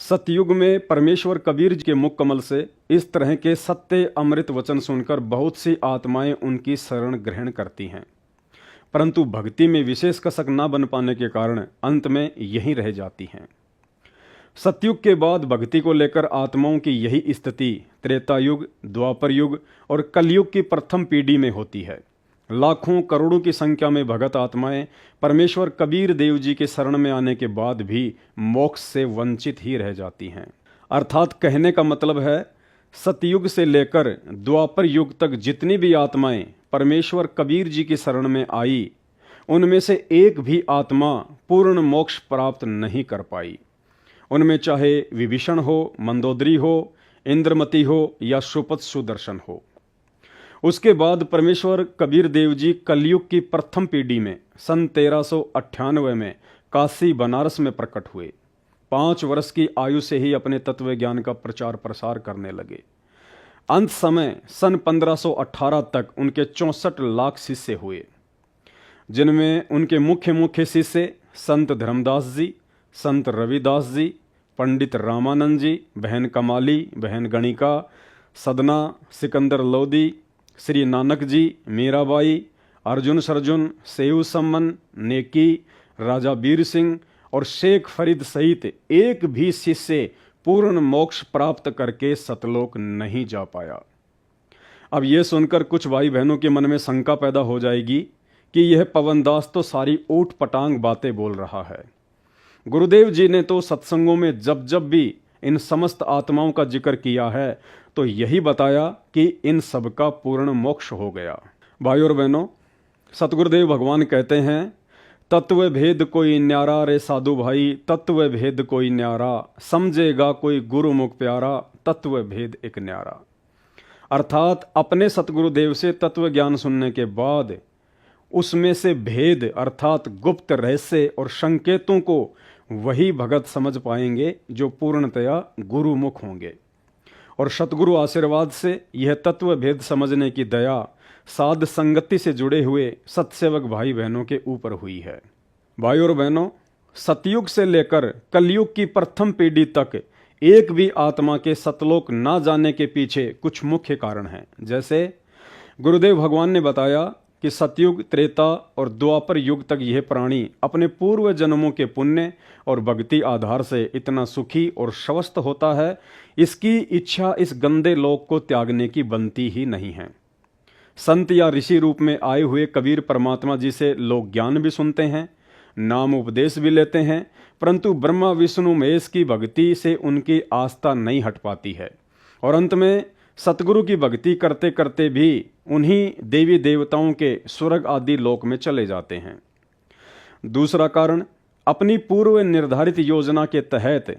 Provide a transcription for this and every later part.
सतयुग में परमेश्वर कबीर जी के मुख कमल से इस तरह के सत्य अमृत वचन सुनकर बहुत सी आत्माएं उनकी शरण ग्रहण करती हैं, परंतु भक्ति में विशेष कसक न बन पाने के कारण अंत में यहीं रह जाती हैं। सतयुग के बाद भक्ति को लेकर आत्माओं की यही स्थिति त्रेता युग, द्वापर युग और कलयुग की प्रथम पीढ़ी में होती है। लाखों करोड़ों की संख्या में भगत आत्माएं परमेश्वर कबीर देव जी के शरण में आने के बाद भी मोक्ष से वंचित ही रह जाती हैं। अर्थात कहने का मतलब है, सतयुग से लेकर द्वापर युग तक जितनी भी आत्माएं परमेश्वर कबीर जी की शरण में आई, उनमें से एक भी आत्मा पूर्ण मोक्ष प्राप्त नहीं कर पाई। उनमें चाहे विभीषण हो, मंदोदरी हो, इंद्रमती हो या सुपथ सुदर्शन हो। उसके बाद परमेश्वर कबीर देव जी कलयुग की प्रथम पीढ़ी में सन 1398 में काशी बनारस में प्रकट हुए। 5 वर्ष की आयु से ही अपने तत्व ज्ञान का प्रचार प्रसार करने लगे। अंत समय सन 1518 तक उनके 64 लाख शिष्य हुए, जिनमें उनके मुख्य शिष्य संत धर्मदास जी, संत रविदास जी, पंडित रामानंद जी, बहन कमाली, बहन गणिका, सदना, सिकंदर लोदी, श्री नानक जी, मीराबाई, अर्जुन सरजुन, सेऊ सम्मन, नेकी, राजा वीर सिंह और शेख फरीद सहित एक भी शिष्य पूर्ण मोक्ष प्राप्त करके सतलोक नहीं जा पाया। अब यह सुनकर कुछ भाई बहनों के मन में शंका पैदा हो जाएगी कि यह पवनदास तो सारी ऊट पटांग बातें बोल रहा है। गुरुदेव जी ने तो सत्संगों में जब जब भी इन समस्त आत्माओं का जिक्र किया है तो यही बताया कि इन सब का पूर्ण मोक्ष हो गया। भाई और बहनों, सतगुरुदेव भगवान कहते हैं, तत्व भेद कोई न्यारा रे साधु भाई, तत्व भेद कोई न्यारा, समझेगा कोई गुरुमुख प्यारा, तत्व भेद एक न्यारा। अर्थात अपने सतगुरुदेव से तत्व ज्ञान सुनने के बाद उसमें से भेद अर्थात गुप्त रहस्य और संकेतों को वही भगत समझ पाएंगे जो पूर्णतया गुरुमुख होंगे। और सतगुरु आशीर्वाद से यह तत्व भेद समझने की दया साध संगति से जुड़े हुए सत्सेवक भाई बहनों के ऊपर हुई है। भाई और बहनों, सतयुग से लेकर कलयुग की प्रथम पीढ़ी तक एक भी आत्मा के सतलोक ना जाने के पीछे कुछ मुख्य कारण हैं। जैसे गुरुदेव भगवान ने बताया कि सतयुग, त्रेता और द्वापर युग तक यह प्राणी अपने पूर्व जन्मों के पुण्य और भक्ति आधार से इतना सुखी और स्वस्थ होता है, इसकी इच्छा इस गंदे लोक को त्यागने की बनती ही नहीं है। संत या ऋषि रूप में आए हुए कबीर परमात्मा जी से लोग ज्ञान भी सुनते हैं, नाम उपदेश भी लेते हैं, परंतु ब्रह्मा विष्णु महेश की भक्ति से उनकी आस्था नहीं हट पाती है और अंत में सतगुरु की भक्ति करते करते भी उन्हीं देवी देवताओं के स्वर्ग आदि लोक में चले जाते हैं। दूसरा कारण, अपनी पूर्व निर्धारित योजना के तहत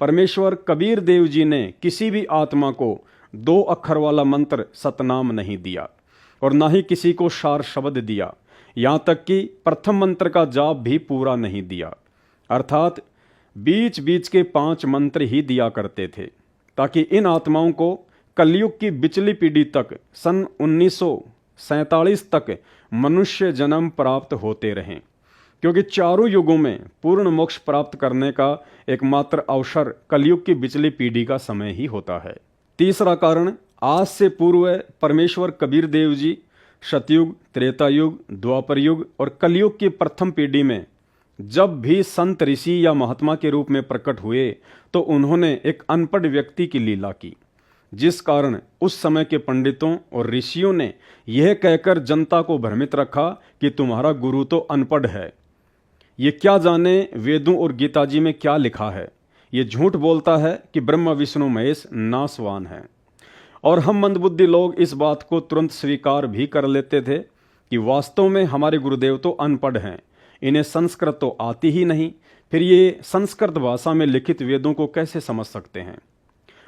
परमेश्वर कबीर देव जी ने किसी भी आत्मा को 2 अक्षर वाला मंत्र सतनाम नहीं दिया और ना ही किसी को सार शब्द दिया, यहाँ तक कि प्रथम मंत्र का जाप भी पूरा नहीं दिया। अर्थात बीच बीच के 5 मंत्र ही दिया करते थे, ताकि इन आत्माओं को कलयुग की बिचली पीढ़ी तक सन 1947 तक मनुष्य जन्म प्राप्त होते रहें, क्योंकि चारों युगों में पूर्ण मोक्ष प्राप्त करने का एकमात्र अवसर कलयुग की बिचली पीढ़ी का समय ही होता है। तीसरा कारण, आज से पूर्व परमेश्वर कबीर देव जी सतयुग, त्रेता युग, द्वापर युग और कलयुग की प्रथम पीढ़ी में जब भी संत ऋषि या महात्मा के रूप में प्रकट हुए तो उन्होंने एक अनपढ़ व्यक्ति की लीला की, जिस कारण उस समय के पंडितों और ऋषियों ने यह कहकर जनता को भ्रमित रखा कि तुम्हारा गुरु तो अनपढ़ है, ये क्या जाने वेदों और गीता जी में क्या लिखा है, ये झूठ बोलता है कि ब्रह्मा विष्णु महेश नासवान है। और हम मंदबुद्धि लोग इस बात को तुरंत स्वीकार भी कर लेते थे कि वास्तव में हमारे गुरुदेव तो अनपढ़ हैं, इन्हें संस्कृत तो आती ही नहीं, फिर ये संस्कृत भाषा में लिखित वेदों को कैसे समझ सकते हैं।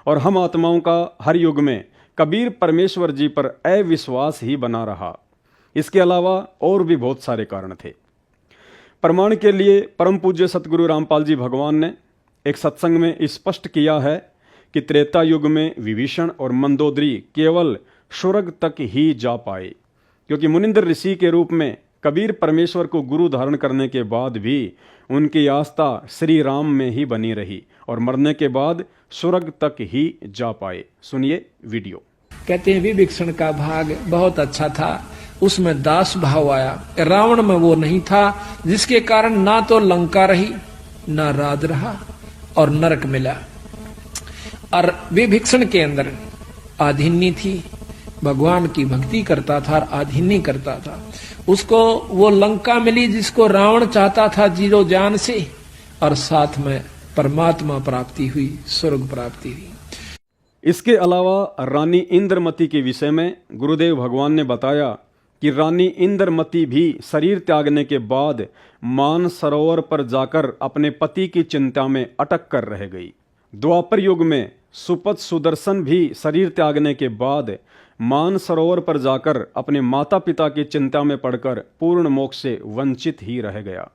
और हम आत्माओं का हर युग में कबीर परमेश्वर जी पर अविश्वास ही बना रहा। इसके अलावा और भी बहुत सारे कारण थे। प्रमाण के लिए परम पूज्य सतगुरु रामपाल जी भगवान ने एक सत्संग में स्पष्ट किया है कि त्रेता युग में विभीषण और मंदोदरी केवल स्वर्ग तक ही जा पाए, क्योंकि मुनिंद्र ऋषि के रूप में कबीर परमेश्वर को गुरु धारण करने के बाद भी उनकी आस्था श्री राम में ही बनी रही और मरने के बाद स्वर्ग तक ही जा पाए। सुनिए वीडियो। कहते हैं विभीषण का भाग बहुत अच्छा था, उसमें दास भाव आया। रावण में वो नहीं था, जिसके कारण ना तो लंका रही, ना राज रहा और नरक मिला। और विभीषण के अंदर आधिन्य थी, भगवान की भक्ति करता था और आधिन्य करता था। उसको वो लंका मिली जिसको रावण चाहता था जीरो जान से, और साथ में परमात्मा प्राप्ति हुई, स्वर्ग प्राप्ति हुई। इसके अलावा रानी इंद्रमती के विषय में गुरुदेव भगवान ने बताया कि रानी इंद्रमती भी शरीर त्यागने के बाद मान सरोवर पर जाकर अपने पति की चिंता में अटक कर रह गई। द्वापर युग में सुपथ सुदर्शन भी शरीर त्यागने के बाद मान सरोवर पर जाकर अपने माता पिता की चिंता में पड़कर पूर्ण मोक्ष से वंचित ही रह गया।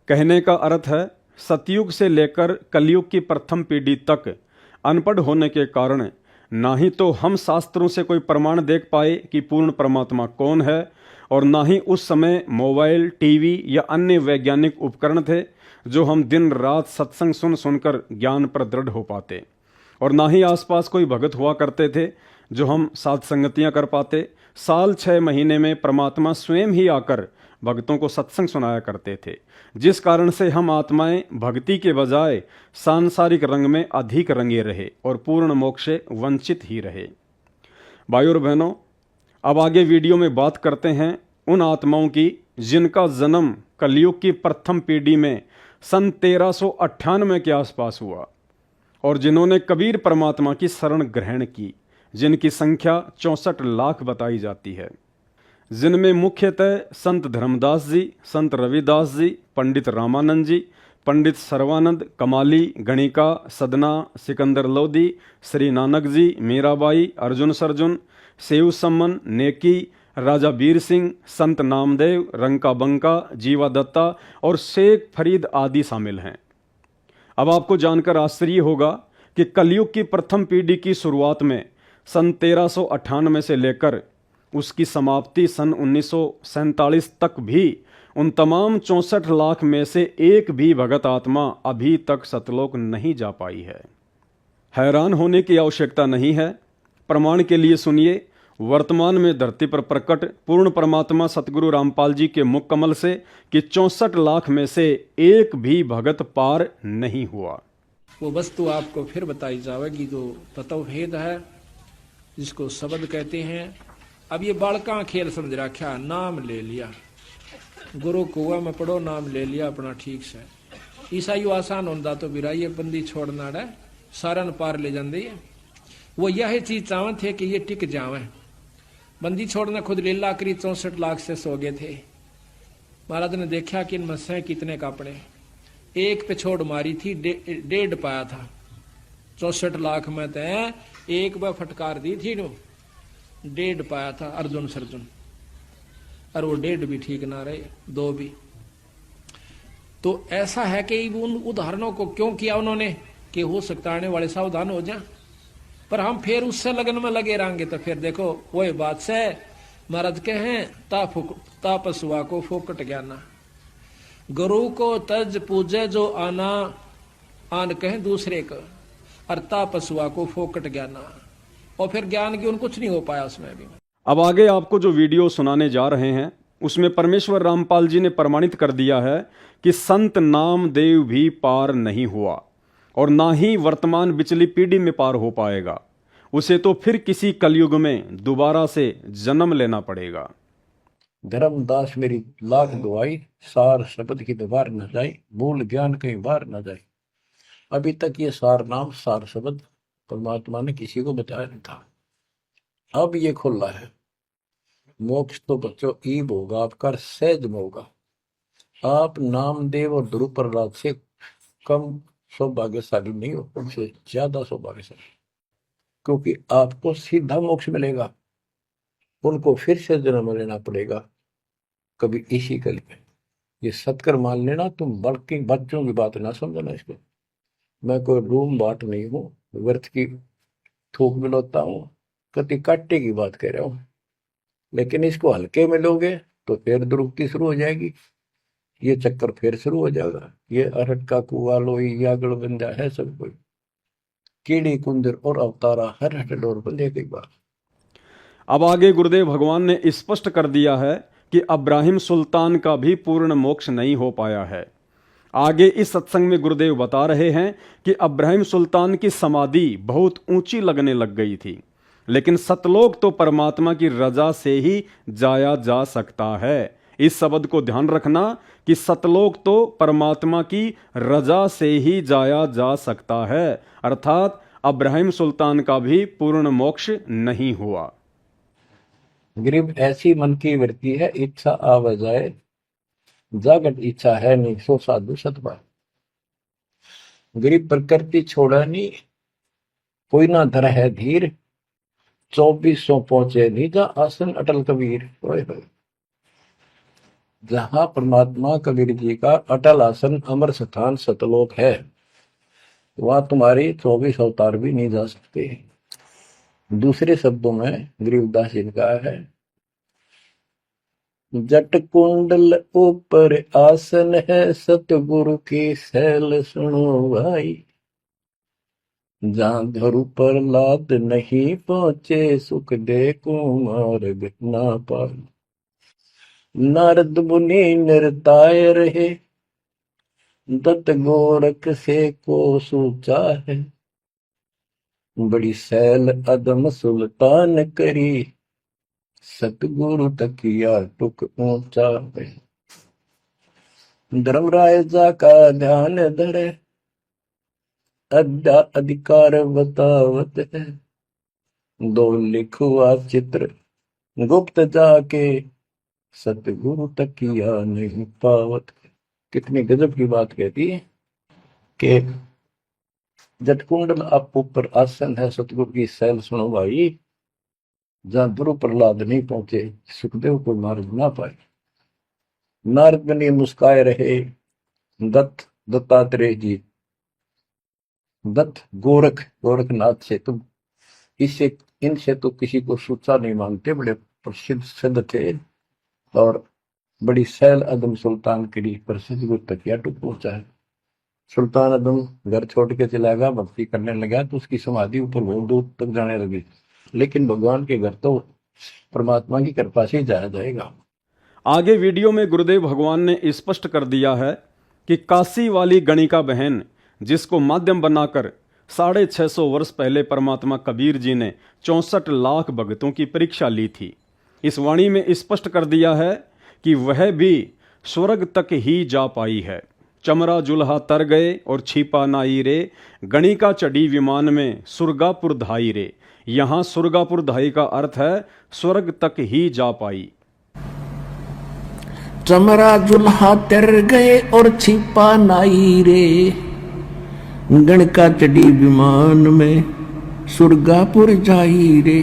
कहने का अर्थ है, सतयुग से लेकर कलयुग की प्रथम पीढ़ी तक अनपढ़ होने के कारण ना ही तो हम शास्त्रों से कोई प्रमाण देख पाए कि पूर्ण परमात्मा कौन है, और ना ही उस समय मोबाइल, टीवी या अन्य वैज्ञानिक उपकरण थे जो हम दिन रात सत्संग सुन सुनकर ज्ञान पर दृढ़ हो पाते, और ना ही आसपास कोई भगत हुआ करते थे जो हम साथ संगतियाँ कर पाते। साल 6 महीने में परमात्मा स्वयं ही आकर भक्तों को सत्संग सुनाया करते थे, जिस कारण से हम आत्माएं भक्ति के बजाय सांसारिक रंग में अधिक रंगे रहे और पूर्ण मोक्ष से वंचित ही रहे। भाइयों और बहनों, अब आगे वीडियो में बात करते हैं उन आत्माओं की जिनका जन्म कलयुग की प्रथम पीढ़ी में सन 1398 के आसपास हुआ और जिन्होंने कबीर परमात्मा की शरण ग्रहण की, जिनकी संख्या 64 लाख बताई जाती है, जिनमें मुख्यतः संत धर्मदास जी, संत रविदास जी, पंडित रामानंद जी, पंडित सर्वानंद, कमाली, गणिका, सदना, सिकंदर लोधी, श्री नानक जी, मीराबाई, अर्जुन सरजुन, सेव सम्मन, नेकी, राजा वीर सिंह, संत नामदेव, रंका बंका, जीवा दत्ता और शेख फरीद आदि शामिल हैं। अब आपको जानकर आश्चर्य होगा कि कलयुग की प्रथम पीढ़ी की शुरुआत में सन 1398 से लेकर उसकी समाप्ति सन 1947 तक भी उन तमाम 64 लाख में से एक भी भगत आत्मा अभी तक सतलोक नहीं जा पाई है। हैरान होने की आवश्यकता नहीं है। प्रमाण के लिए सुनिए, वर्तमान में धरती पर प्रकट पूर्ण परमात्मा सतगुरु रामपाल जी के मुख कमल से कि 64 लाख में से एक भी भगत पार नहीं हुआ। वो वस्तु आपको फिर बताई जाएगी जो तत्व भेद है, जिसको शब्द कहते हैं। अब ये बालका खेल समझ रखा, नाम ले लिया, गुरु कुआ में पढ़ो, नाम ले लिया अपना ठीक से। ईसाई आसान होता तो बिराई बंदी छोड़ना है, सारन पार ले जाते है। वो यह चीज चाहते थे कि ये टिक जावे। बंदी छोड़ना खुद लीला करी, 64 लाख से सो गए थे। महाराज ने देखा कि इनमें से कितने कापड़े, एक पे छोड़ मारी थी, 1.5 पाया था। 64 लाख में तो एक बार फटकार दी थी, 1.5 पाया था अर्जुन सरजुन, और वो 1.5 भी ठीक ना रहे, 2 भी। तो ऐसा है कि उन उदाहरणों को क्यों किया उन्होंने कि हो सकता आने वाले सावधान हो जाए, पर हम फिर उससे लगन में लगे रहेंगे तो फिर देखो वही बात से महाराज के हैं, तापसुआ को फोकट ज्ञाना, गुरु को तज पूजे जो आना, आन कहें दूसरे को, और तापसुआ को फोकट ज्ञाना, और फिर ज्ञान की उन कुछ नहीं हो पाया उसमें भी। अब आगे आपको जो वीडियो सुनाने जा रहे हैं उसमें परमेश्वर रामपाल जी ने प्रमाणित कर दिया है कि संत नामदेव भी पार नहीं हुआ और ना ही वर्तमान बिचली पीढ़ी में पार हो पाएगा। उसे तो फिर किसी कलयुग में दोबारा से जन्म लेना पड़ेगा। धर्मदास मेरी लाख गवाई, सार शब्द की बाहर न जाए, मूल ज्ञान कहीं बाहर न जाए। अभी तक ये सार नाम, सार शब्द परमात्मा ने किसी को बताया नहीं था, अब ये खुला है। मोक्ष तो बच्चों ईब होगा आपका, सहज में होगा। आप नामदेव और ध्रुव प्रहलाद से कम सौभाग्यशाली नहीं हो, उनसे ज्यादा सौभाग्यशाली, क्योंकि आपको सीधा मोक्ष मिलेगा। उनको फिर से जन्म लेना पड़ेगा कभी इसी कल में। ये सत्कर मान लेना, तुम बल्कि बच्चों की बात ना समझना इसको। मैं कोई रूम बाट नहीं हूँ, व्यर्थ की थूक मिलोता हूँ, कति काटे की बात कह रहा हूँ। लेकिन इसको हल्के में लोगे तो फिर दुरुक्ति शुरू हो जाएगी, ये चक्कर फिर शुरू हो जाएगा। ये अरट का कुआ लोई यागड़ बंदा है सब कोई, कीड़ी कुंदर और अवतारा हर हट डोर बंदे कई बार। अब आगे गुरुदेव भगवान ने स्पष्ट कर दिया है कि अब्राहिम सुल्तान का भी पूर्ण मोक्ष नहीं हो पाया है। आगे इस सत्संग में गुरुदेव बता रहे हैं कि अब्राहिम सुल्तान की समाधि बहुत ऊंची लगने लग गई थी, लेकिन सतलोक तो परमात्मा की रजा से ही जाया जा सकता है। इस शब्द को ध्यान रखना कि सतलोक तो परमात्मा की रजा से ही जाया जा सकता है, अर्थात अब्राहिम सुल्तान का भी पूर्ण मोक्ष नहीं हुआ। गरीब ऐसी मन की वृत्ति है, इच्छा आव जाए, जागत इच्छा है नहीं, सो साधु सतबार। गरीब प्रकृति छोड़ा नहीं, कोई ना धर है धीर, 2400 पहुंचे नहीं जा आसन अटल कबीर। जहां परमात्मा कबीर जी का अटल आसन अमर स्थान सतलोक है, वहां तुम्हारी 24 अवतार भी नहीं जा सकते। दूसरे शब्दों में गरीबदास जी ने कहा है, जट कुंडल ऊपर आसन है, सतगुरु की सैल सुनो भाई। जहां धरु पर लाद नहीं पहुंचे, सुख दे कुमार्ग ना पाए। नारद मुनि निरताय रहे, दत्त गोरख से को सूचा है। बड़ी सैल अदम सुल्तान करी, सतगुरु तकिया टुक ऊंचा है। धर्मराजा का ध्यान धरे, अधिकार बतावत है। दो लिखुआ चित्र गुप्त जाके, सतगुरु तकिया नहीं पावत। कितनी गजब की बात कहती है कि जटकुंडल आप ऊपर आसन है, सतगुरु की सैल सुनो भाई। जहां ध्रुव प्रहलाद नहीं पहुंचे, सुखदेव को मार्ग ना पाए। नारद मुनि मुस्काए रहे, दत्तात्रेय जी, दत्त गोरखनाथ से तुम इससे इनसे तो किसी को सूचा नहीं मांगते, बड़े प्रसिद्ध सिद्ध थे। और बड़ी सैल अदम सुल्तान करी, प्रसिद्ध गुरु तकिया टुक पहुंचा है। सुल्तान अदम घर छोड़ के चला गया, भक्ति करने लगा, तो उसकी समाधि ऊपर बहुत दूर तक जाने लगी। लेकिन भगवान के घर तो परमात्मा की कृपा से ही जाया जाएगा। आगे वीडियो में गुरुदेव भगवान ने स्पष्ट कर दिया है कि काशी वाली गणिका बहन, जिसको माध्यम बनाकर 650 वर्ष पहले परमात्मा कबीर जी ने 64 लाख भक्तों की परीक्षा ली थी, इस वाणी में स्पष्ट कर दिया है कि वह भी स्वर्ग तक ही जा पाई है। चमरा जुल्हा तर गए और छिपा नाई रे, गणिका चढ़ी विमान में सुरगापुर धाई रे। यहाँ सुरगापुर धाई का अर्थ है स्वर्ग तक ही जा पाई। चमरा जुल्हा तर गए और छिपा नाई रे, गणिका चढ़ी विमान में सुरगापुर जाई रे।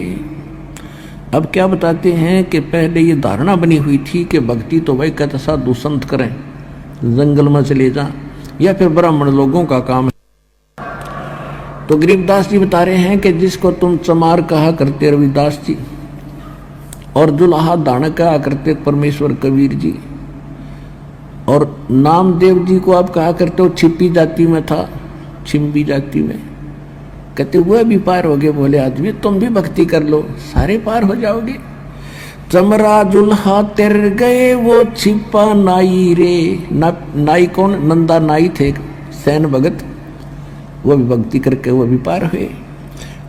अब क्या बताते हैं कि पहले ये धारणा बनी हुई थी कि भक्ति तो वही कहता साधु संत करें, जंगल में चले जा, या फिर ब्राह्मण लोगों का काम है। तो गरीबदास जी बता रहे हैं कि जिसको तुम चमार कहा करते रविदास जी, और जुल्हा दान कहा करते परमेश्वर कबीर जी, और नामदेव जी को आप कहा करते हो छिपी जाति में था, छिम्बी जाति में, कहते हुए भी पार हो गए। बोले आदमी तुम भी भक्ति कर लो, सारे पार हो जाओगे। चमरा जुल्हा तर गए वो छिपा नाई रे। नाई कौन? नंदा नाई थे, सैन भगत, वो भी भक्ति करके वो भी पार हुए।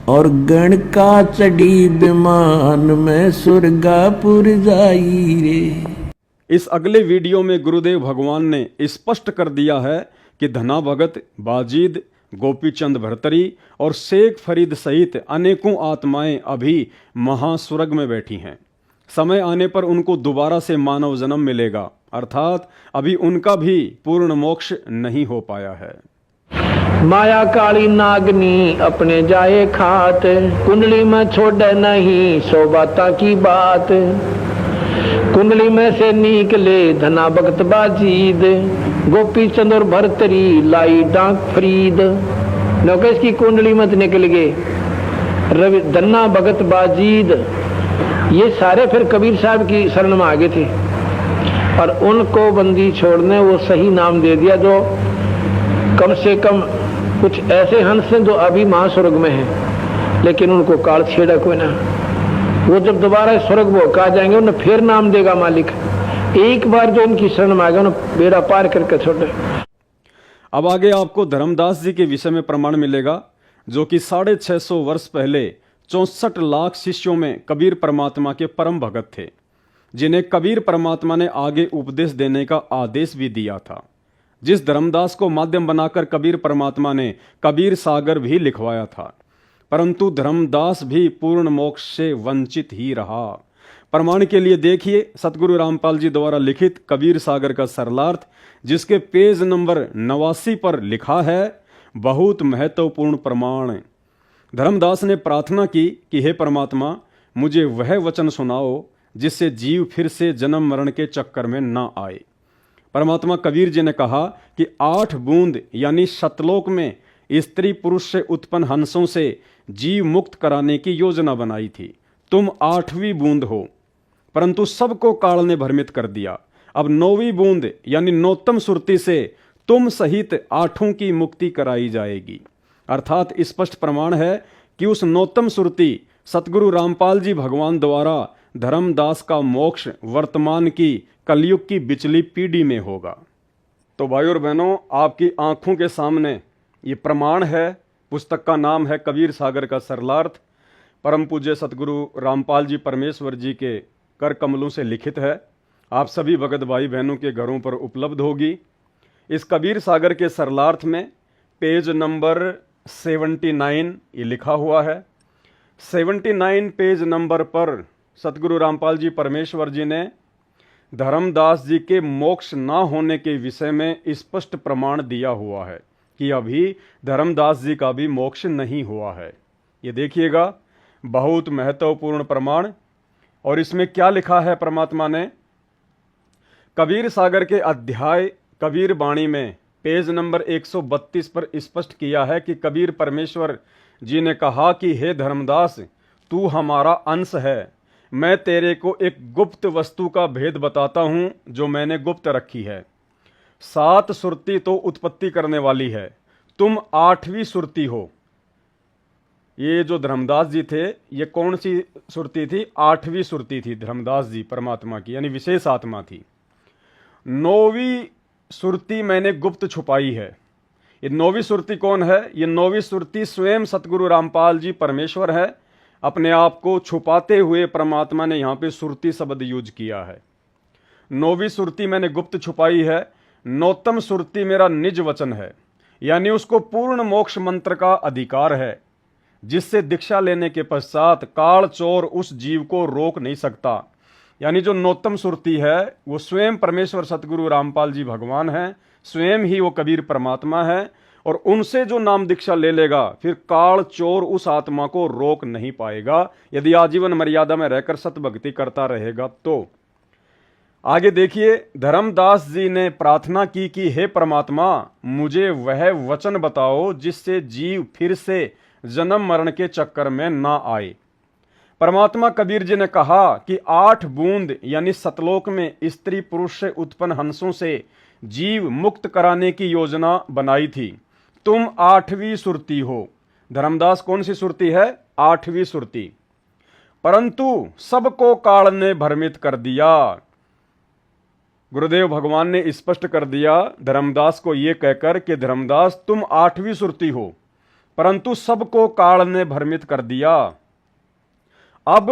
और गण का चढ़ी विमान में सुरगापुर जाई रे। इस अगले वीडियो में गुरुदेव भगवान ने स्पष्ट कर दिया है कि धना भगत, बाजीद, गोपीचंद भरतरी और शेख फरीद सहित अनेकों आत्माएं अभी महास्वर्ग में बैठी हैं। समय आने पर उनको दोबारा से मानव जन्म मिलेगा, अर्थात अभी उनका भी पूर्ण मोक्ष नहीं हो पाया है। माया काली नागनी अपने जाए खात, कुंडली में छोड़े नहीं सौ बाता की बात। कुंडली में से निकले धना भगत बाजीद, गोपी चंद और भरतरी लाई डांक फरीद। नौकेश की कुंडली में निकल गए रवि, धन्ना भगत बाजीद, ये सारे फिर कबीर साहब की शरण में आ गए थे। और उनको बंदी छोड़ने वो सही नाम दे दिया जो कम से कम कुछ ऐसे हंस हैं जो अभी महास्वर्ग में हैं, लेकिन उनको काल छेड़ा कोई ना। वो जब दोबारा स्वर्ग वो आ जाएंगे उन्हें फिर नाम देगा मालिक। एक बार जो इनकी शरण में आ गया उन्हें बेड़ा पार करके छोड़े। अब आगे आपको धर्मदास जी के विषय में प्रमाण मिलेगा, जो कि 650 वर्ष पहले 64 लाख शिष्यों में कबीर परमात्मा के परम भगत थे, जिन्हें कबीर परमात्मा ने आगे उपदेश देने का आदेश भी दिया था। जिस धर्मदास को माध्यम बनाकर कबीर परमात्मा ने कबीर सागर भी लिखवाया था, परंतु धर्मदास भी पूर्ण मोक्ष से वंचित ही रहा। प्रमाण के लिए देखिए सतगुरु रामपाल जी द्वारा लिखित कबीर सागर का सरलार्थ, जिसके पेज नंबर 89 पर लिखा है, बहुत महत्वपूर्ण प्रमाण। धर्मदास ने प्रार्थना की कि हे परमात्मा, मुझे वह वचन सुनाओ जिससे जीव फिर से जन्म मरण के चक्कर में न आए। परमात्मा कबीर जी ने कहा कि 8 बूंद यानी सतलोक में स्त्री पुरुष से उत्पन्न हंसों से जीव मुक्त कराने की योजना बनाई थी। तुम 8वीं बूंद हो, परंतु सबको काल ने भ्रमित कर दिया। अब 9वीं बूंद यानी नौतम सुरति से तुम सहित 8 की मुक्ति कराई जाएगी। अर्थात स्पष्ट प्रमाण है कि उस नौतम सुरति सतगुरु रामपाल जी भगवान द्वारा धर्मदास का मोक्ष वर्तमान की कलयुग की बिचली पीढ़ी में होगा। तो भाइयों और बहनों, आपकी आंखों के सामने ये प्रमाण है। पुस्तक का नाम है कबीर सागर का सरलार्थ, परम पूज्य सतगुरु रामपाल जी परमेश्वर जी के कर कमलों से लिखित है। आप सभी भगत भाई बहनों के घरों पर उपलब्ध होगी। इस कबीर सागर के सरलार्थ में पेज नंबर 79 ये लिखा हुआ है। 79 पेज नंबर पर सतगुरु रामपाल जी परमेश्वर जी ने धर्मदास जी के मोक्ष ना होने के विषय में स्पष्ट प्रमाण दिया हुआ है कि अभी धर्मदास जी का भी मोक्ष नहीं हुआ है। ये देखिएगा, बहुत महत्वपूर्ण प्रमाण। और इसमें क्या लिखा है परमात्मा ने? कबीर सागर के अध्याय कबीर बाणी में पेज नंबर 132 पर स्पष्ट किया है कि कबीर परमेश्वर जी ने कहा कि हे धर्मदास, तू हमारा अंश है। मैं तेरे को एक गुप्त वस्तु का भेद बताता हूं जो मैंने गुप्त रखी है। 7 सुरती तो उत्पत्ति करने वाली है, तुम 8वीं सुरती हो। ये जो धर्मदास जी थे, ये कौन सी सुरती थी? 8वीं सुरती थी धर्मदास जी परमात्मा की, यानी विशेष आत्मा थी। 9वीं सुरती मैंने गुप्त छुपाई है। ये 9वीं सुरती कौन है? ये 9वीं सुरती स्वयं सतगुरु रामपाल जी परमेश्वर है। अपने आप को छुपाते हुए परमात्मा ने यहाँ पे सुरती शब्द यूज किया है। 9वीं सुरती मैंने गुप्त छुपाई है। नौतम सुरती मेरा निज वचन है, यानी उसको पूर्ण मोक्ष मंत्र का अधिकार है, जिससे दीक्षा लेने के पश्चात काल चोर उस जीव को रोक नहीं सकता। यानी जो नौतम सुरती है वो स्वयं परमेश्वर सतगुरु रामपाल जी भगवान हैं, स्वयं ही वो कबीर परमात्मा है। और उनसे जो नाम दीक्षा ले लेगा फिर काल चोर उस आत्मा को रोक नहीं पाएगा, यदि आजीवन मर्यादा में रहकर सत भक्ति करता रहेगा तो। आगे देखिए, धर्मदास जी ने प्रार्थना की कि हे परमात्मा, मुझे वह वचन बताओ जिससे जीव फिर से जन्म मरण के चक्कर में ना आए। परमात्मा कबीर जी ने कहा कि 8 बूंद यानी सतलोक में स्त्री पुरुष से उत्पन्न हंसों से जीव मुक्त कराने की योजना बनाई थी। तुम 8वीं सुरती हो। धर्मदास कौन सी सुरती है? 8वीं सुरती। परंतु सबको काल ने भ्रमित कर दिया। गुरुदेव भगवान ने स्पष्ट कर दिया धर्मदास को यह कहकर कि धर्मदास तुम 8वीं सुरती हो, परंतु सबको काल ने भ्रमित कर दिया। अब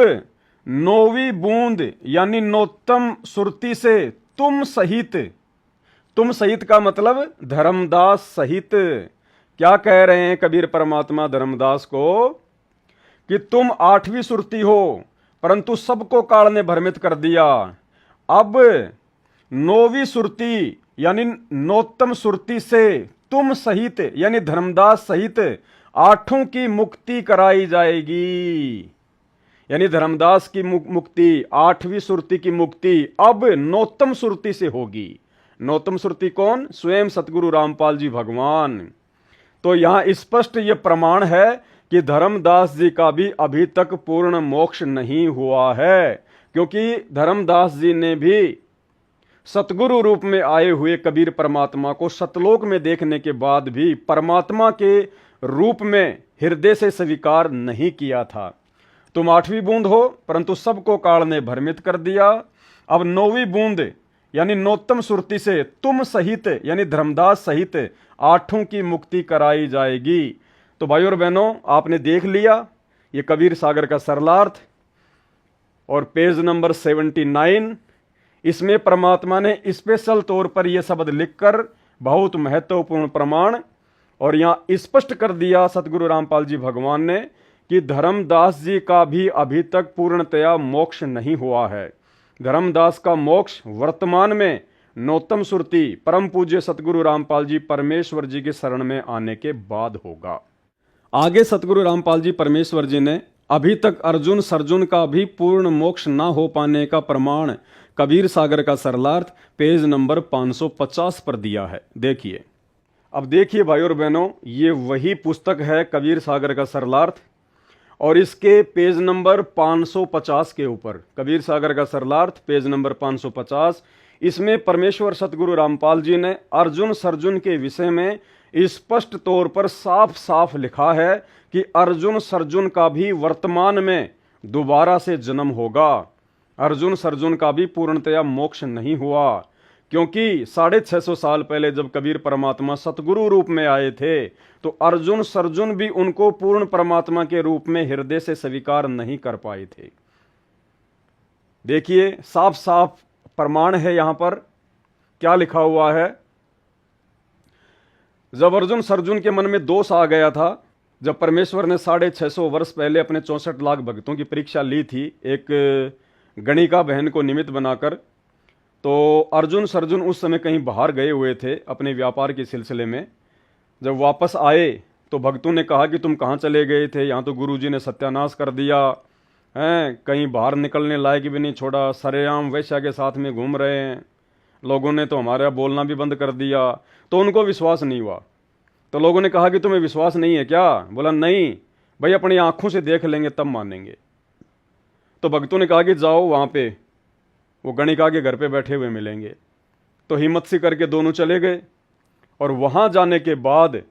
9वीं बूंद यानी नौतम सुरती से तुम सहित, तुम सहित का मतलब धर्मदास सहित। क्या कह रहे हैं कबीर परमात्मा धर्मदास को? कि तुम 8वीं सुरती हो, परंतु सबको काल ने भ्रमित कर दिया। अब 9वीं सुरती यानी नौतम सुरती से तुम सहित यानी धर्मदास सहित 8 की मुक्ति कराई जाएगी। यानी धर्मदास की मुक्ति, 8वीं सुरती की मुक्ति अब नौतम सुरती से होगी। नौतम सुरती कौन? स्वयं सतगुरु रामपाल जी भगवान। तो यहां स्पष्ट ये प्रमाण है कि धर्मदास जी का भी अभी तक पूर्ण मोक्ष नहीं हुआ है, क्योंकि धर्मदास जी ने भी सतगुरु रूप में आए हुए कबीर परमात्मा को सतलोक में देखने के बाद भी परमात्मा के रूप में हृदय से स्वीकार नहीं किया था। तुम 8वीं बूंद हो, परंतु सबको काल ने भ्रमित कर दिया। अब 9वीं बूंद यानी नोत्तम सुरति से तुम सहित यानी धर्मदास सहित 8 की मुक्ति कराई जाएगी। तो भाइयों और बहनों, आपने देख लिया ये कबीर सागर का सरलार्थ और पेज नंबर 79। इसमें परमात्मा ने स्पेशल तौर पर यह शब्द लिखकर बहुत महत्वपूर्ण प्रमाण और यहां स्पष्ट कर दिया सतगुरु रामपाल जी भगवान ने कि धर्मदास जी का भी अभी तक पूर्णतया मोक्ष नहीं हुआ है। धर्मदास का मोक्ष वर्तमान में नौतम सुरति परम पूज्य सतगुरु रामपाल जी परमेश्वर जी के शरण में आने के बाद होगा। आगे सतगुरु रामपाल जी परमेश्वर जी ने अभी तक अर्जुन सर्जुन का भी पूर्ण मोक्ष न हो पाने का प्रमाण कबीर सागर का सरलार्थ पेज नंबर 550 पर दिया है। देखिए, अब देखिए भाइयों और बहनों, ये वही पुस्तक है कबीर सागर का सरलार्थ और इसके पेज नंबर 550 के ऊपर कबीर सागर का सरलार्थ पेज नंबर 550, इसमें परमेश्वर सतगुरु रामपाल जी ने अर्जुन सर्जुन के विषय में स्पष्ट तौर पर साफ साफ लिखा है कि अर्जुन सर्जुन का भी वर्तमान में दोबारा से जन्म होगा। अर्जुन सर्जुन का भी पूर्णतया मोक्ष नहीं हुआ, क्योंकि 650 साल पहले जब कबीर परमात्मा सतगुरु रूप में आए थे तो अर्जुन सर्जुन भी उनको पूर्ण परमात्मा के रूप में हृदय से स्वीकार नहीं कर पाए थे। देखिए, साफ साफ प्रमाण है। यहां पर क्या लिखा हुआ है? जब अर्जुन सर्जुन के मन में दोष आ गया था, जब परमेश्वर ने 650 वर्ष पहले अपने 64 लाख भक्तों की परीक्षा ली थी एक गणिका बहन को निमित्त बनाकर, तो अर्जुन सर्जुन उस समय कहीं बाहर गए हुए थे अपने व्यापार के सिलसिले में। जब वापस आए तो भक्तों ने कहा कि तुम कहाँ चले गए थे, यहाँ तो गुरुजी ने सत्यानाश कर दिया है, कहीं बाहर निकलने लायक भी नहीं छोड़ा, सरेआम वैश्या के साथ में घूम रहे हैं, लोगों ने तो हमारा बोलना भी बंद कर दिया। तो उनको विश्वास नहीं हुआ। तो लोगों ने कहा कि तुम्हें विश्वास नहीं है क्या? बोला नहीं भाई, अपनी आंखों से देख लेंगे तब मानेंगे। तो भक्तों ने कहा कि जाओ वहाँ पे वो गणिका के घर पे बैठे हुए मिलेंगे। तो हिम्मत सी करके दोनों चले गए और वहाँ जाने के बाद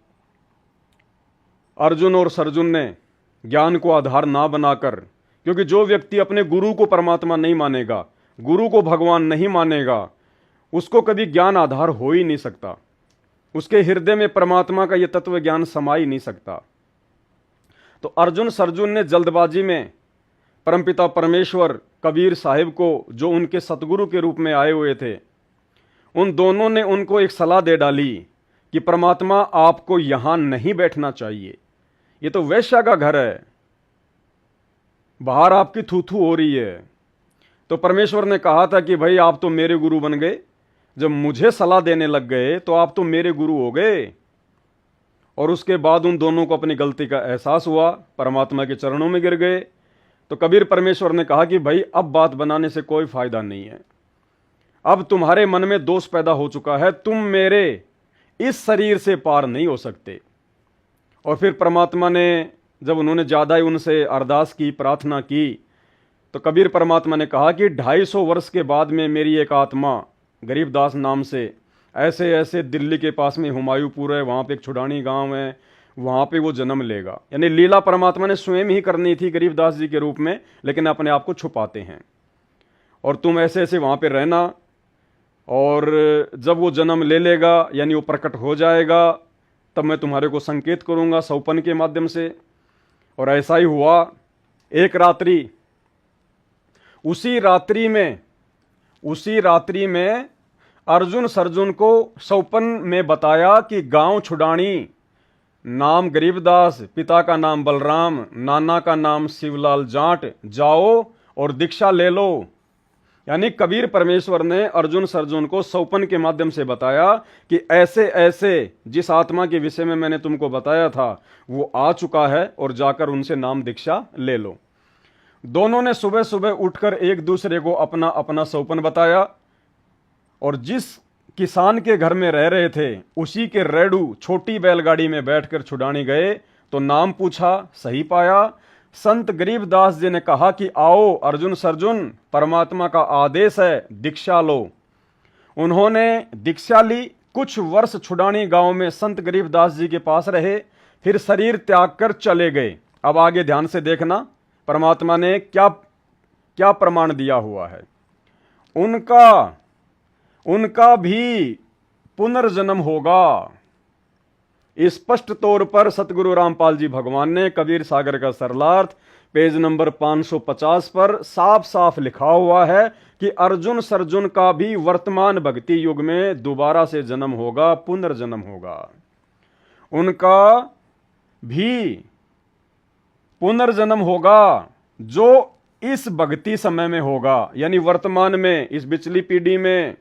अर्जुन और सर्जुन ने ज्ञान को आधार ना बनाकर, क्योंकि जो व्यक्ति अपने गुरु को परमात्मा नहीं मानेगा, गुरु को भगवान नहीं मानेगा, उसको कभी ज्ञान आधार हो ही नहीं सकता, उसके हृदय में परमात्मा का यह तत्व ज्ञान समा ही नहीं सकता। तो अर्जुन सर्जुन ने जल्दबाजी में परमपिता परमेश्वर कबीर साहिब को, जो उनके सतगुरु के रूप में आए हुए थे, उन दोनों ने उनको एक सलाह दे डाली कि परमात्मा आपको यहां नहीं बैठना चाहिए, ये तो वैश्या का घर है, बाहर आपकी थू-थू हो रही है। तो परमेश्वर ने कहा था कि भाई आप तो मेरे गुरु बन गए, जब मुझे सलाह देने लग गए तो आप तो मेरे गुरु हो गए। और उसके बाद उन दोनों को अपनी गलती का एहसास हुआ, परमात्मा के चरणों में गिर गए। तो कबीर परमेश्वर ने कहा कि भाई अब बात बनाने से कोई फायदा नहीं है, अब तुम्हारे मन में दोष पैदा हो चुका है, तुम मेरे इस शरीर से पार नहीं हो सकते। और फिर परमात्मा ने, जब उन्होंने ज़्यादा ही उनसे अरदास की, प्रार्थना की, तो कबीर परमात्मा ने कहा कि 250 वर्ष के बाद में मेरी एक आत्मा गरीबदास नाम से ऐसे ऐसे दिल्ली के पास में हुमायूंपुर है, वहाँ पे एक छुड़ानी गांव है, वहाँ पे वो जन्म लेगा। यानी लीला परमात्मा ने स्वयं ही करनी थी गरीबदास जी के रूप में, लेकिन अपने आप को छुपाते हैं। और तुम ऐसे ऐसे वहाँ पे रहना, और जब वो जन्म ले लेगा यानी वो प्रकट हो जाएगा, तब मैं तुम्हारे को संकेत करूँगा सौपन के माध्यम से। और ऐसा ही हुआ। एक रात्रि, उसी रात्रि में अर्जुन सर्जुन को सौपन में बताया कि गांव छुड़ानी, नाम गरीबदास, पिता का नाम बलराम, नाना का नाम शिवलाल जाट, जाओ और दीक्षा ले लो। यानी कबीर परमेश्वर ने अर्जुन सर्जुन को सौपन के माध्यम से बताया कि ऐसे ऐसे जिस आत्मा के विषय में मैंने तुमको बताया था वो आ चुका है, और जाकर उनसे नाम दीक्षा ले लो। दोनों ने सुबह सुबह उठकर एक दूसरे को अपना अपना सौपन बताया, और जिस किसान के घर में रह रहे थे उसी के रेडू छोटी बैलगाड़ी में बैठकर छुड़ानी गए। तो नाम पूछा, सही पाया। संत गरीबदास जी ने कहा कि आओ अर्जुन सर्जुन, परमात्मा का आदेश है, दीक्षा लो। उन्होंने दीक्षा ली, कुछ वर्ष छुडानी गांव में संत गरीबदास जी के पास रहे, फिर शरीर त्याग कर चले गए। अब आगे ध्यान से देखना, परमात्मा ने क्या क्या प्रमाण दिया हुआ है। उनका भी पुनर्जन्म होगा। स्पष्ट तौर पर सतगुरु रामपाल जी भगवान ने कबीर सागर का सरलार्थ पेज नंबर 550 पर साफ साफ लिखा हुआ है कि अर्जुन सर्जुन का भी वर्तमान भक्ति युग में दोबारा से जन्म होगा, पुनर्जन्म होगा। उनका भी पुनर्जन्म होगा जो इस भक्ति समय में होगा, यानी वर्तमान में, इस बिचली पीढ़ी में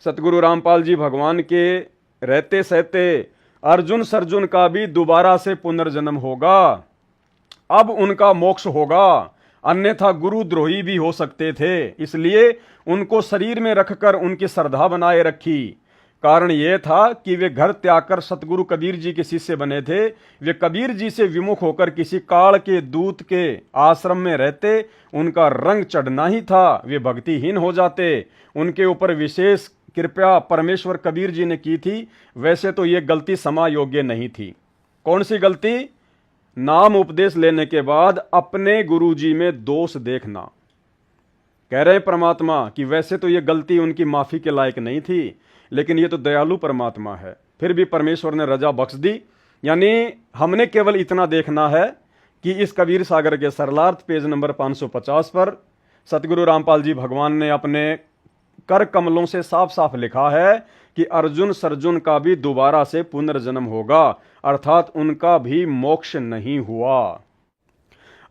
सतगुरु रामपाल जी भगवान के रहते सहते अर्जुन सर्जुन का भी दोबारा से पुनर्जन्म होगा। अब उनका मोक्ष होगा, अन्यथा गुरुद्रोही भी हो सकते थे, इसलिए उनको शरीर में रखकर उनकी श्रद्धा बनाए रखी। कारण यह था कि वे घर त्याग कर सतगुरु कबीर जी के शिष्य बने थे। वे कबीर जी से विमुख होकर किसी काल के दूत के आश्रम में रहते, उनका रंग चढ़ना ही था, वे भक्तिहीन हो जाते। उनके ऊपर विशेष कृपया परमेश्वर कबीर जी ने की थी। वैसे तो यह गलती समा योग्य नहीं थी। कौन सी गलती? नाम उपदेश लेने के बाद अपने गुरु जी में दोष देखना। कह रहे परमात्मा कि वैसे तो यह गलती उनकी माफी के लायक नहीं थी, लेकिन ये तो दयालु परमात्मा है, फिर भी परमेश्वर ने रजा बख्श दी। यानी हमने केवल इतना देखना है कि इस कबीर सागर के सरलार्थ पेज नंबर 550 पर सतगुरु रामपाल जी भगवान ने अपने कर कमलों से साफ साफ लिखा है कि अर्जुन सर्जुन का भी दोबारा से पुनर्जन्म होगा, अर्थात उनका भी मोक्ष नहीं हुआ।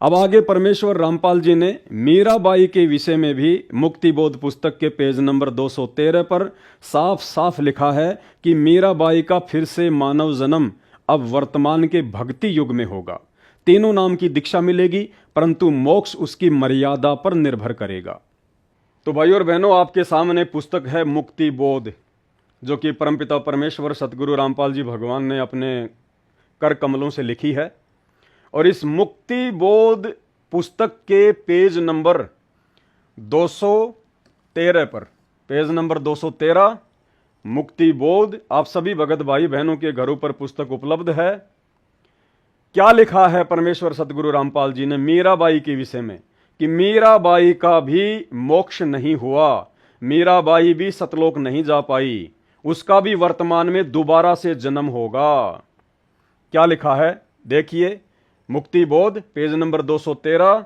अब आगे परमेश्वर रामपाल जी ने मीराबाई के विषय में भी मुक्ति बोध पुस्तक के पेज नंबर 213 पर साफ साफ लिखा है कि मीराबाई का फिर से मानव जन्म अब वर्तमान के भक्ति युग में होगा। तीनों नाम की दीक्षा मिलेगी, परंतु मोक्ष उसकी मर्यादा पर निर्भर करेगा। तो भाइयों और बहनों, आपके सामने पुस्तक है मुक्ति बोध, जो कि परमपिता परमेश्वर सतगुरु रामपाल जी भगवान ने अपने कर कमलों से लिखी है। और इस मुक्ति बोध पुस्तक के पेज नंबर 213 पर, पेज नंबर 213 मुक्ति बोध, आप सभी भगत भाई बहनों के घरों पर पुस्तक उपलब्ध है। क्या लिखा है परमेश्वर सतगुरु रामपाल जी ने मीराबाई के विषय में कि मीराबाई का भी मोक्ष नहीं हुआ, मीराबाई भी सतलोक नहीं जा पाई, उसका भी वर्तमान में दोबारा से जन्म होगा। क्या लिखा है देखिए, मुक्ति बोध पेज नंबर 213।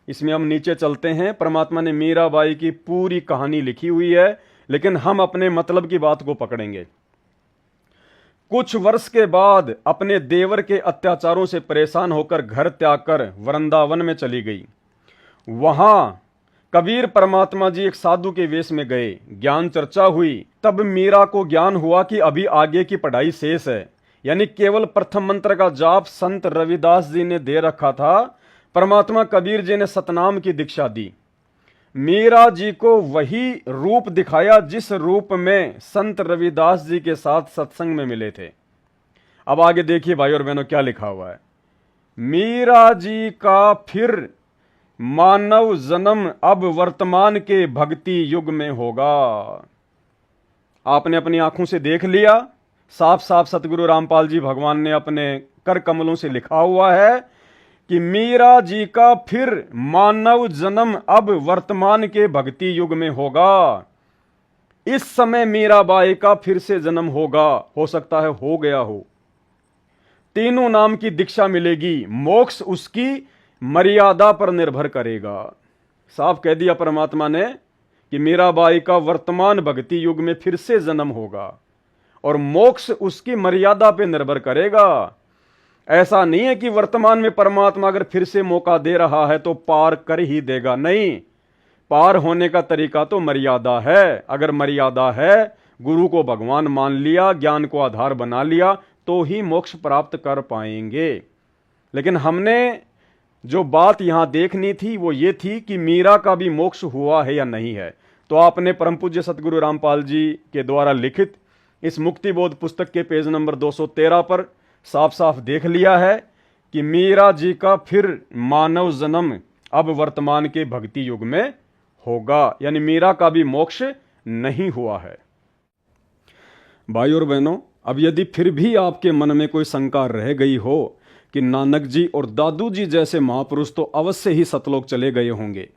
इसमें हम नीचे चलते हैं। परमात्मा ने मीराबाई की पूरी कहानी लिखी हुई है, लेकिन हम अपने मतलब की बात को पकड़ेंगे। कुछ वर्ष के बाद अपने देवर के अत्याचारों से परेशान होकर घर त्याग कर वृंदावन में चली गई। वहां कबीर परमात्मा जी एक साधु के वेश में गए, ज्ञान चर्चा हुई। तब मीरा को ज्ञान हुआ कि अभी आगे की पढ़ाई शेष है, यानी केवल प्रथम मंत्र का जाप संत रविदास जी ने दे रखा था। परमात्मा कबीर जी ने सतनाम की दीक्षा दी। मीरा जी को वही रूप दिखाया जिस रूप में संत रविदास जी के साथ सत्संग में मिले थे। अब आगे देखिए भाई और बहनों क्या लिखा हुआ है। मीरा जी का फिर मानव जन्म अब वर्तमान के भक्ति युग में होगा। आपने अपनी आंखों से देख लिया, साफ साफ सतगुरु रामपाल जी भगवान ने अपने कर कमलों से लिखा हुआ है कि मीरा जी का फिर मानव जन्म अब वर्तमान के भक्ति युग में होगा। इस समय मीराबाई का फिर से जन्म होगा, हो सकता है हो गया हो। तीनों नाम की दीक्षा मिलेगी, मोक्ष उसकी मर्यादा पर निर्भर करेगा। साफ कह दिया परमात्मा ने कि मीराबाई का वर्तमान भक्ति युग में फिर से जन्म होगा और मोक्ष उसकी मर्यादा पर निर्भर करेगा। ऐसा नहीं है कि वर्तमान में परमात्मा अगर फिर से मौका दे रहा है तो पार कर ही देगा, नहीं। पार होने का तरीका तो मर्यादा है। अगर मर्यादा है, गुरु को भगवान मान लिया, ज्ञान को आधार बना लिया, तो ही मोक्ष प्राप्त कर पाएंगे। लेकिन हमने जो बात यहां देखनी थी वो ये थी कि मीरा का भी मोक्ष हुआ है या नहीं है। तो आपने परम पूज्य सतगुरु रामपाल जी के द्वारा लिखित इस मुक्ति बोध पुस्तक के पेज नंबर 213 पर साफ साफ देख लिया है कि मीरा जी का फिर मानव जन्म अब वर्तमान के भक्ति युग में होगा, यानी मीरा का भी मोक्ष नहीं हुआ है। भाई और बहनों, अब यदि फिर भी आपके मन में कोई शंका रह गई हो कि नानक जी और दादू जी जैसे महापुरुष तो अवश्य ही सतलोक चले गए होंगे,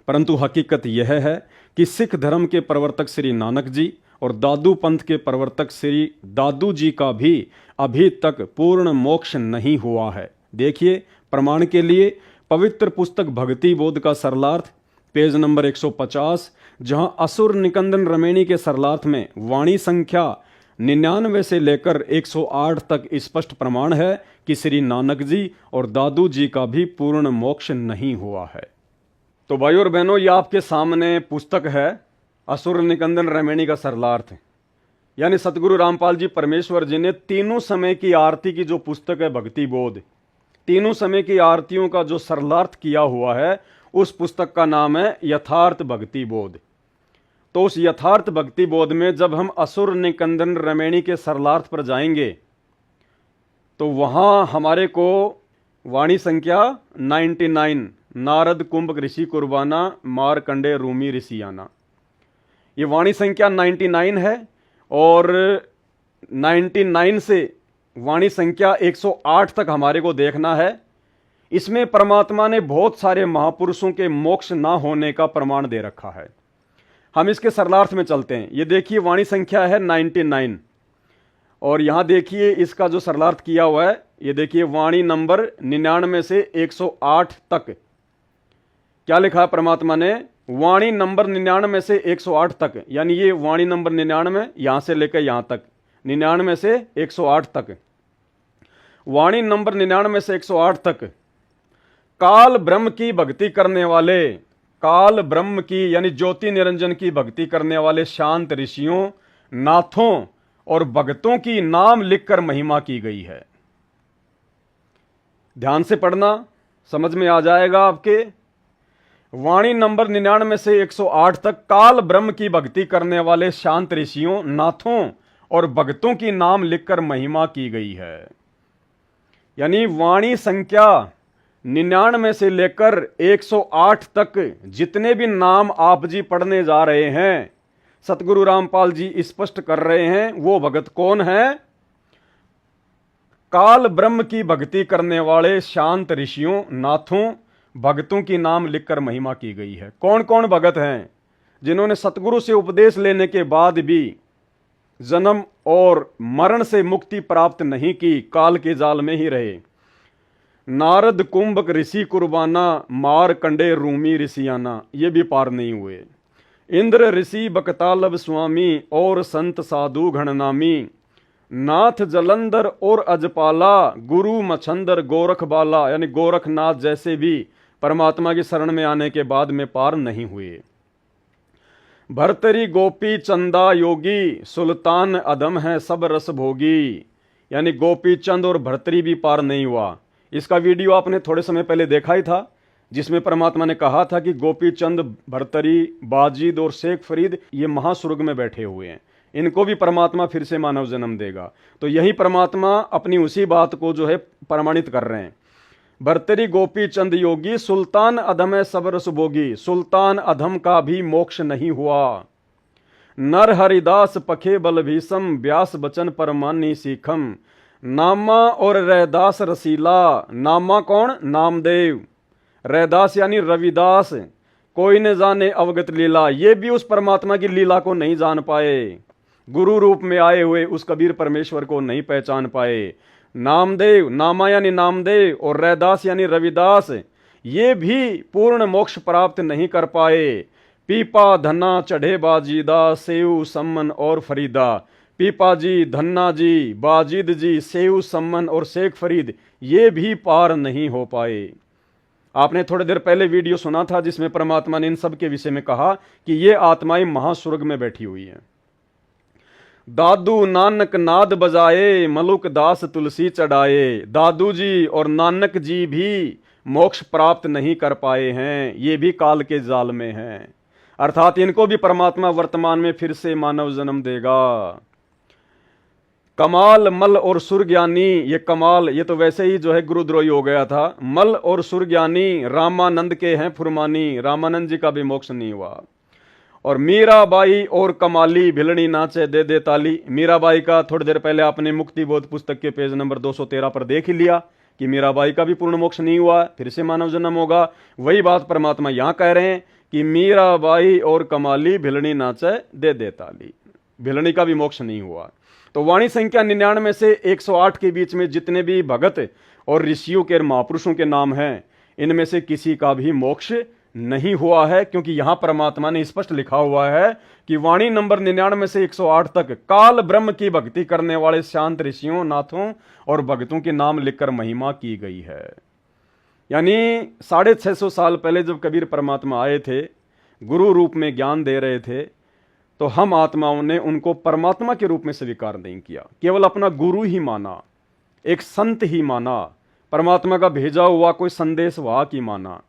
परंतु हकीकत यह है कि सिख धर्म के प्रवर्तक श्री नानक जी और दादू पंथ के प्रवर्तक श्री दादू जी का भी अभी तक पूर्ण मोक्ष नहीं हुआ है। देखिए, प्रमाण के लिए पवित्र पुस्तक भक्ति बोध का सरलार्थ पेज नंबर 150, जहां असुर निकंदन रमेणी के सरलार्थ में वाणी संख्या 99 से लेकर 108 तक स्पष्ट प्रमाण है कि श्री नानक जी और दादू जी का भी पूर्ण मोक्ष नहीं हुआ है। तो भाई और बहनों, ये आपके सामने पुस्तक है असुर निकंदन रमेणी का सरलार्थ, यानी सतगुरु रामपाल जी परमेश्वर जी ने तीनों समय की आरती की जो पुस्तक है भक्ति बोध, तीनों समय की आरतियों का जो सरलार्थ किया हुआ है, उस पुस्तक का नाम है यथार्थ भक्ति बोध। तो उस यथार्थ भक्ति बोध में जब हम असुर निकंदन रमेणी के सरलार्थ पर जाएंगे तो वहां हमारे को वाणी संख्या 99, नारद कुंभक ऋषि कुर्बाना मारकंडे रूमी ऋषियाना, ये वाणी संख्या 99 है और 99 से वाणी संख्या 108 तक हमारे को देखना है। इसमें परमात्मा ने बहुत सारे महापुरुषों के मोक्ष ना होने का प्रमाण दे रखा है। हम इसके सरलार्थ में चलते हैं। ये देखिए, वाणी संख्या है 99 और यहां देखिए इसका जो सरलार्थ किया हुआ है, ये देखिए वाणी नंबर 99 से 108 तक क्या लिखा है परमात्मा ने, वाणी नंबर 99 से 108 तक, यानी ये वाणी नंबर 99 यहां से लेकर यहां तक, 99 से 108 तक, वाणी नंबर 99 से 108 तक काल ब्रह्म की भक्ति करने वाले, काल ब्रह्म की यानी ज्योति निरंजन की भक्ति करने वाले शांत ऋषियों, नाथों और भक्तों की नाम लिखकर महिमा की गई है। ध्यान से पढ़ना, समझ में आ जाएगा आपके। वाणी नंबर 99 से 108 तक काल ब्रह्म की भक्ति करने वाले शांत ऋषियों, नाथों और भक्तों की नाम लिखकर महिमा की गई है। यानी वाणी संख्या 99 से लेकर 108 तक जितने भी नाम आप जी पढ़ने जा रहे हैं, सतगुरु रामपाल जी स्पष्ट कर रहे हैं वो भगत कौन है, काल ब्रह्म की भक्ति करने वाले शांत ऋषियों, नाथों, भक्तों की नाम लिखकर महिमा की गई है। कौन कौन भगत हैं जिन्होंने सतगुरु से उपदेश लेने के बाद भी जन्म और मरण से मुक्ति प्राप्त नहीं की, काल के जाल में ही रहे। नारद कुंभक ऋषि कुर्बाना मारकंडे रूमी ऋषियाना, ये भी पार नहीं हुए। इंद्र ऋषि बकतालब स्वामी और संत साधु घणनामी, नाथ जलंधर और अजपाला, गुरु मछंदर गोरख बाला, यानी गोरखनाथ जैसे भी परमात्मा की शरण में आने के बाद में पार नहीं हुए। भरतरी गोपी चंदा योगी, सुल्तान अदम है सब रस भोगी, यानी गोपी चंद और भरतरी भी पार नहीं हुआ। इसका वीडियो आपने थोड़े समय पहले देखा ही था, जिसमें परमात्मा ने कहा था कि गोपी चंद, भरतरी, बाजिद और शेख फरीद ये महास्वर्ग में बैठे हुए हैं, इनको भी परमात्मा फिर से मानव जन्म देगा। तो यही परमात्मा अपनी उसी बात को जो है प्रमाणित कर रहे हैं। भरतरी गोपी चंद योगी, सुल्तान अधम है सब रस भोगी, सुल्तान अधम का भी मोक्ष नहीं हुआ। नर हरिदास पखे बल भीषम, व्यास बचन परमानी सीखम, नामा और रैदास रसीला, नामा कौन, नामदेव, रैदास यानी रविदास, कोई न जाने अवगत लीला, ये भी उस परमात्मा की लीला को नहीं जान पाए। गुरु रूप में आए हुए उस कबीर परमेश्वर को नहीं पहचान पाए। नामदेव, नामा यानी नामदेव और रैदास यानी रविदास, ये भी पूर्ण मोक्ष प्राप्त नहीं कर पाए। पीपा धन्ना चढ़े बाजीदा, सेऊ सम्मन और फरीदा, पीपा जी, धन्ना जी, बाजिद जी, सेऊ सम्मन और शेख फरीद ये भी पार नहीं हो पाए। आपने थोड़ी देर पहले वीडियो सुना था जिसमें परमात्मा ने इन सब के विषय में कहा कि ये आत्माएं महास्वर्ग में बैठी हुई हैं। दादू नानक नाद बजाए, मलुक दास तुलसी चढ़ाए, दादू जी और नानक जी भी मोक्ष प्राप्त नहीं कर पाए हैं, ये भी काल के जाल में हैं। अर्थात इनको भी परमात्मा वर्तमान में फिर से मानव जन्म देगा। कमाल मल और सुरज्ञानी, ये कमाल ये तो वैसे ही जो है गुरुद्रोही हो गया था। मल और सुरज्ञानी रामानंद के हैं फुरमानी, रामानंद जी का भी मोक्ष नहीं हुआ। और मीराबाई और कमाली भिलनी नाचे दे दे ताली। मीराबाई का थोड़ी देर पहले आपने मुक्ति बोध पुस्तक के पेज नंबर 213 पर देख ही लिया कि मीराबाई का भी पूर्ण मोक्ष नहीं हुआ, फिर से मानव जन्म होगा। वही बात परमात्मा यहां कह रहे हैं कि मीराबाई और कमाली भिलनी नाचे दे दे ताली, भिलनी का भी मोक्ष नहीं हुआ। तो वाणी संख्या 99 से 108 के बीच में जितने भी भगत और ऋषियों के महापुरुषों के नाम हैं, इनमें से किसी का भी मोक्ष नहीं हुआ है, क्योंकि यहां परमात्मा ने स्पष्ट लिखा हुआ है कि वाणी नंबर 99 से 108 तक काल ब्रह्म की भक्ति करने वाले शांत ऋषियों, नाथों और भक्तों के नाम लिखकर महिमा की गई है। यानी 650 साल पहले जब कबीर परमात्मा आए थे, गुरु रूप में ज्ञान दे रहे थे, तो हम आत्माओं ने उनको परमात्मा के रूप में स्वीकार नहीं किया, केवल अपना गुरु ही माना, एक संत ही माना, परमात्मा का भेजा हुआ कोई संदेश वाहक ही माना।